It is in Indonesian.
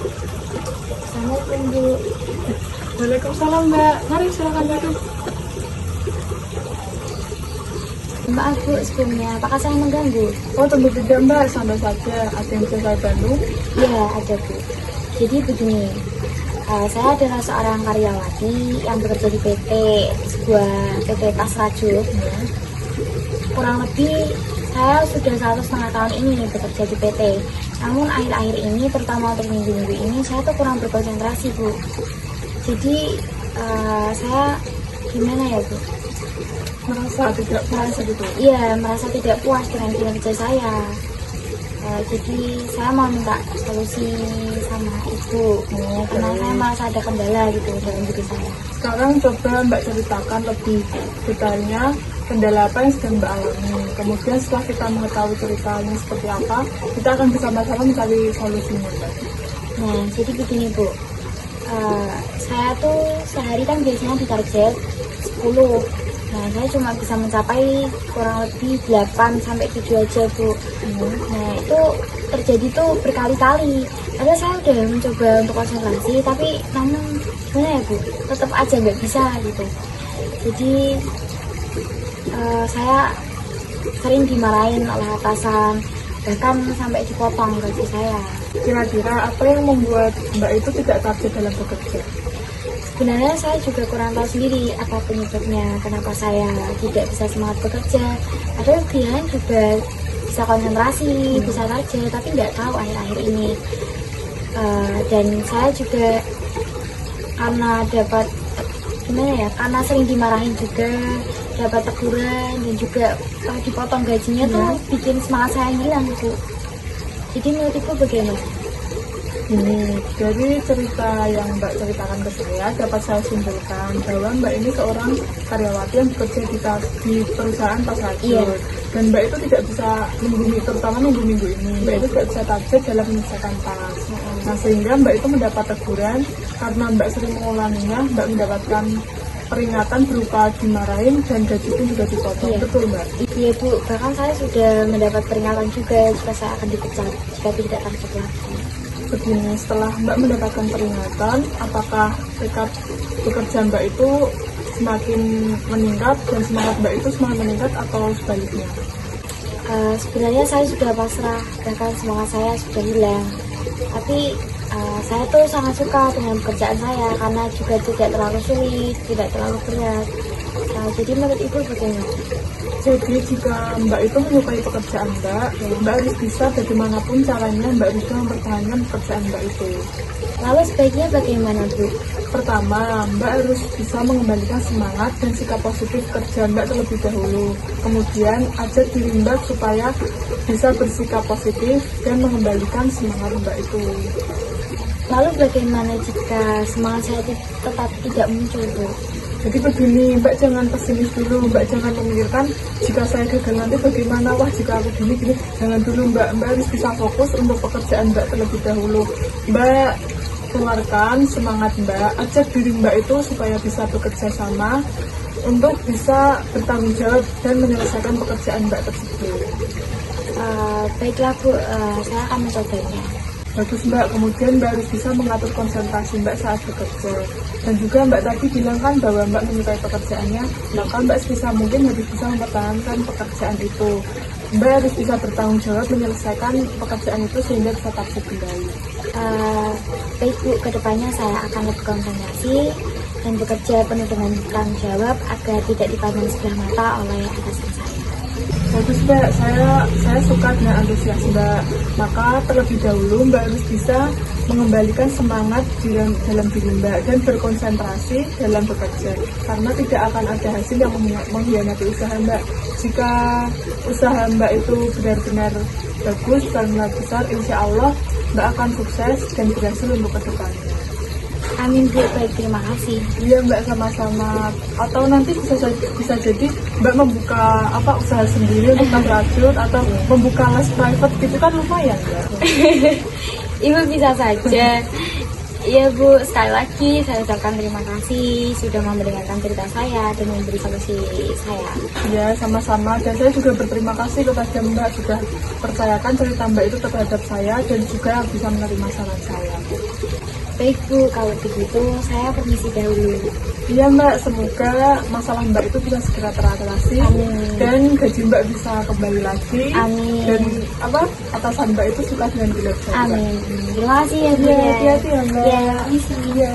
Assalamualaikum Bu. Waalaikumsalam Mbak, mari silakan duduk. Maaf Bu sebelumnya, apakah saya mengganggu? Oh tentu tidak Mbak, santai saja. Ada yang bisa saya bantu? Ya ada Bu. Jadi begini, saya adalah seorang karyawati yang bekerja di PT, sebuah PT Tas Rajut. Kurang lebih saya sudah 1,5 tahun ini bekerja di PT. Namun akhir-akhir ini, terutama untuk minggu-minggu ini, saya tuh kurang berkonsentrasi Bu. Jadi saya gimana ya Bu? Merasa tidak puas gitu? Iya, merasa tidak puas dengan kinerja saya. Jadi saya mau minta solusi sama Ibu, karena saya merasa ada kendala gitu dalam diri saya. Sekarang coba Mbak ceritakan lebih detailnya kendala apa yang sedang Mbak alami. Kemudian setelah kita mengetahui ceritanya seperti apa, kita akan bersama-sama mencari solusinya Mbak. Nah, jadi begini Bu, saya tuh sehari kan biasanya ditarget 10. Nah, saya cuma bisa mencapai kurang lebih 8-7 aja Bu. Nah, itu terjadi tuh berkali-kali. Padahal saya udah mencoba untuk konsentrasi, tapi namun gimana ya Bu, tetap aja nggak bisa gitu. Jadi saya sering dimarahin oleh atasan, bahkan sampai dipotong gaji saya. Kira-kira apa yang membuat Mbak itu tidak target dalam bekerja? Sebenarnya saya juga kurang tahu sendiri apa penyebabnya, kenapa saya tidak bisa semangat bekerja. Ada yang juga bisa konsentrasi, bisa kerja, tapi nggak tahu akhir-akhir ini. Dan saya juga karena dapat karena sering dimarahin juga, dapat teguran dan juga dipotong gajinya tuh bikin semangat saya hilang Bu. Jadi menurut Ibu bagaimana? Ini dari cerita yang Mbak ceritakan ke saya dapat saya simpulkan bahwa Mbak ini seorang karyawati yang bekerja di perusahaan Tas Rajut. Dan Mbak itu tidak bisa terutama minggu-minggu ini Mbak itu tidak bisa target dalam menyelesaikan tas. Nah sehingga Mbak itu mendapat teguran karena Mbak sering mengulanginya, Mbak mendapatkan peringatan berupa dimarahin dan gaji pun juga dipotong. Betul Mbak? Iya Bu, bahkan saya sudah mendapat peringatan juga jika saya akan dipecat jika tidak target lagi. Begini, setelah Mbak mendapatkan peringatan, apakah tekad bekerja Mbak itu semakin meningkat dan semangat Mbak itu semakin meningkat atau sebaliknya? Sebenarnya saya sudah pasrah, bahkan semangat saya sudah hilang. Tapi saya tuh sangat suka dengan pekerjaan saya karena juga tidak terlalu sulit, tidak terlalu berat. Jadi menurut Ibu bagaimana? Jadi jika Mbak itu menyukai pekerjaan Mbak harus bisa bagaimanapun caranya Mbak bisa mempertahankan pekerjaan Mbak itu. Lalu sebaiknya bagaimana Bu? Pertama, Mbak harus bisa mengembalikan semangat dan sikap positif kerja Mbak terlebih dahulu. Kemudian ajak diri Mbak supaya bisa bersikap positif dan mengembalikan semangat Mbak itu. Lalu bagaimana jika semangat saya tetap tidak muncul Bu? Jadi begini, Mbak jangan pesimis dulu, Mbak jangan memikirkan jika saya gagal nanti bagaimana, wah jika aku gini, jangan dulu Mbak harus bisa fokus untuk pekerjaan Mbak terlebih dahulu. Mbak keluarkan semangat Mbak, ajak diri Mbak itu supaya bisa bekerja sama untuk bisa bertanggung jawab dan menyelesaikan pekerjaan Mbak tersebut. Baiklah Bu, saya akan mencobanya. Bagus Mbak, kemudian Mbak harus bisa mengatur konsentrasi Mbak saat bekerja. Dan juga Mbak tadi bilang kan bahwa Mbak menyukai pekerjaannya, maka Mbak sebisa mungkin harus bisa mempertahankan pekerjaan itu. Mbak harus bisa bertanggung jawab menyelesaikan pekerjaan itu sehingga bisa target kembali. Baik Bu, kedepannya saya akan lebih konsentrasi dan bekerja penuh dengan tanggung jawab agar tidak dipandang sebelah mata oleh atasan saya. Bagus Mbak, saya suka dengan antusias Mbak. Maka terlebih dahulu Mbak harus bisa mengembalikan semangat dalam diri Mbak dan berkonsentrasi dalam bekerja. Karena tidak akan ada hasil yang mengkhianati usaha Mbak. Jika usaha Mbak itu benar-benar bagus dan besar, insya Allah Mbak akan sukses dan berhasil untuk kedepannya. Amin Bu, baik terima kasih. Iya Mbak, sama-sama. Atau nanti bisa jadi Mbak membuka usaha sendiri untuk Tas Rajut atau membuka les private gitu kan lumayan Mbak. Ibu bisa saja. Iya Bu, sekali lagi saya ucapkan terima kasih sudah mendengarkan cerita saya dan memberi solusi saya. Ya, sama-sama. Dan saya juga berterima kasih kepada Mbak sudah percayakan cerita Mbak itu terhadap saya dan juga bisa menerima saran saya. Baik Bu, kalau begitu saya permisi dahulu. Iya Mbak, semoga masalah Mbak itu bisa segera teratasi. Amin. Dan gaji Mbak bisa kembali lagi. Amin. Dan atasan Mbak itu suka dengan kinerja Mbak. Amin. Terima kasih ya Bu. Iya, hati-hati ya Mbak. Ya, permisi. Iya.